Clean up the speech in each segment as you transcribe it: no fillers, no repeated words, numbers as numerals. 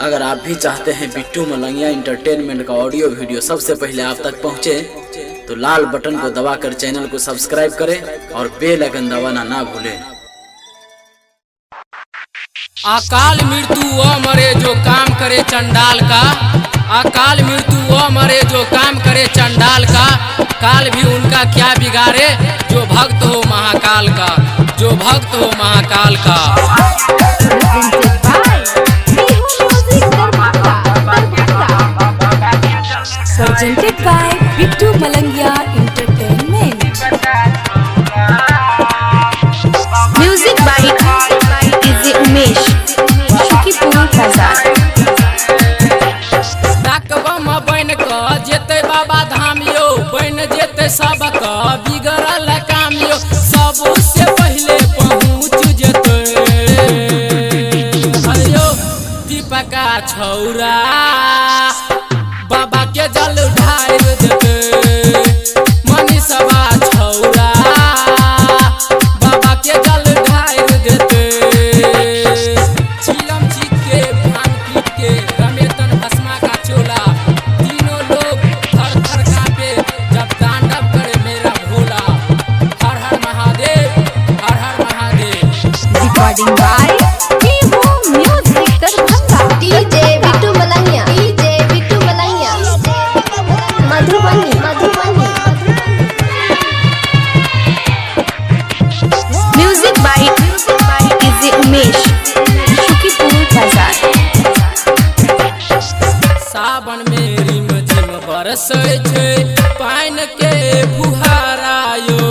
अगर आप भी चाहते हैं बिट्टू मलंगिया इंटरटेनमेंट का ऑडियो वीडियो सबसे पहले आप तक पहुंचे, तो लाल बटन को दबाकर चैनल को सब्सक्राइब करें और बेल आइकन दबाना ना भूलें। अकाल मृत्यु मरे जो काम करे चंडाल का, अकाल मृत्यु मरे जो काम करे चंडाल का, काल भी उनका क्या बिगाड़े जो भक्त हो महाकाल का, जो भक्त हो महाकाल का। Presented by Bittu Malangia Entertainment. Music by DJ Umesh, Shukipur Bazaar. डाक बम बन क जेते बाबा धाम यो, बन जेते सबक बिगड़ल काम यो, सबसे पहले पहुँच जेते अयो दीपका छौरा बाबा के जल ढार देते, मनीषवा छौरा बाबा के जल ढार देते, चिलम चीख के भांग पी के रमेतन भस्मा का चोला, तीनों लोग थर थर कांपे जब तांडव करे मेरा भोला। हर हर महादेव, हर हर Mahadev. Recording by Vivo Music Darbhanga. DJ Bittu Malangia. DJ Bittu Malangia. Madhubani. Music by DJ Umesh, Shukipur Bazaar. सावन में रिम झिम बरसै छै पानि के फुहारायो,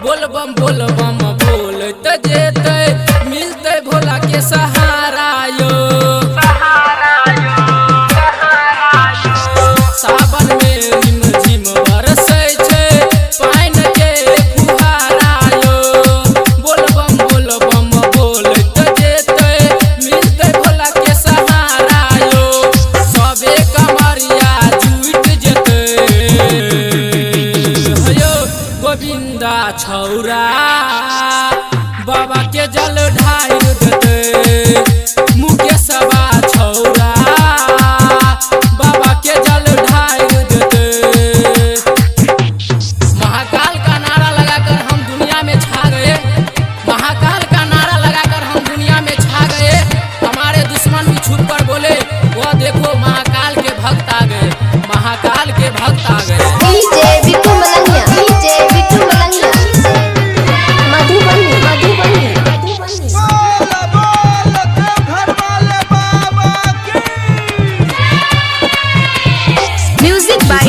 बोलबम बोलबम बोलत जेतै मिलतै भोला के सहारायो। सावन में रिम झिम बरसै छै पानि के फुहारायो, बोलबम बोलबम बोलत जेतै मिलतै भोला के सहारायो, सबे कमरिया जुट जेतै हयो गोविंदा छौरा बाबा के जल ढार देतै, मुकेशवा छौरा बाबा के जल ढार देतै। महाकाल का नारा लगाकर हम दुनिया में छा गए, महाकाल का नारा लगाकर हम दुनिया में छा गए, हमारे दुश्मन भी छुप कर बोले वो देखो महाकाल के भक्त आ गए, महाकाल के भक्त आ गए। DJ Bittu Malangia. DJ Bittu Malangia. Madhubani. Music by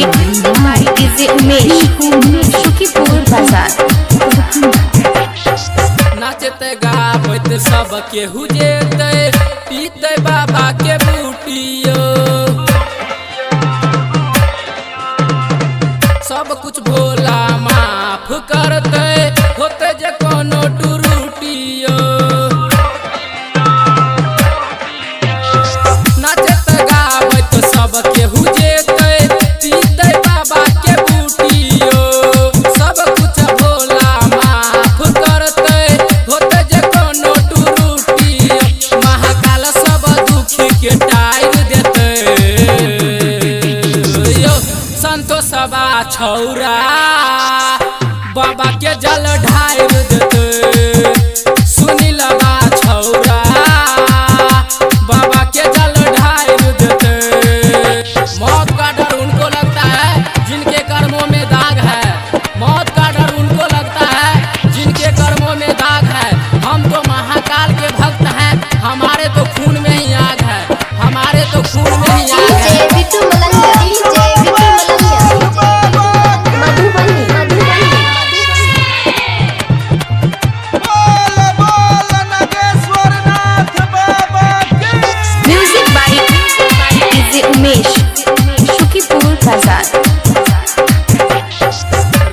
DJ Umesh, Shukipur Bazaar. नाचते गावत सब केहू जेतै पीते बाबा के बूटियो, सब कुछ भोला माफ करते होते जे कोनो टूटियो। नाचत गावत सब केहू जेतै पीते बाबा के बूटियो, सब कुछ भोला माफ करते होते जे कोनो टूटियो, महाकाल सब दुखी के टाइर देते यो संतोषवा छौरा बाबा के जल ढार देते, सुनीलवा छौरा बाबा के जल ढार देते। मौत का डर उनको लगता है जिनके कर्मों में दाग है, मौत का डर उनको लगता है जिनके कर्मों में दाग है। हम तो महाकाल के भक्त हैं, हमारे तो खून में ही आग है, हमारे तो खून में ही आग है। DJ Bittu Malangia. DJ Bittu Malangia. Madhubani. Music by DJ Umesh, Shukipur Bazaar.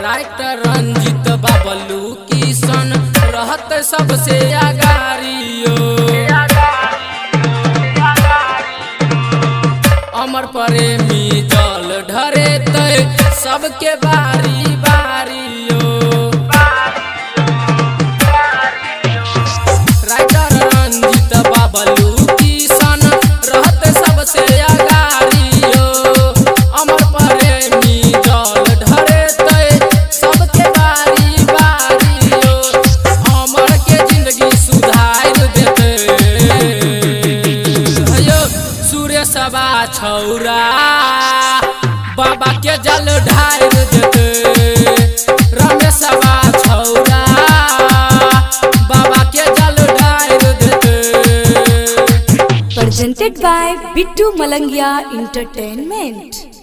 Writer Ranjit Bablu Kishan रहत सबसे अगारियो, अमर प्रेमी जल ढरेतै सबके बारी बारियो। राइटर बबलू किशन रहते सबसे अगाड़ियो अमर प्रेमी जल ढरेते सबके बारी बारियो अमर के जिंदगी सुधार देते यो सुरेशवा छौरा बाबा के जल ढार देते रमेशवा छौरा बाबा के जल ढार देते। Presented by Bittu Malangia Entertainment.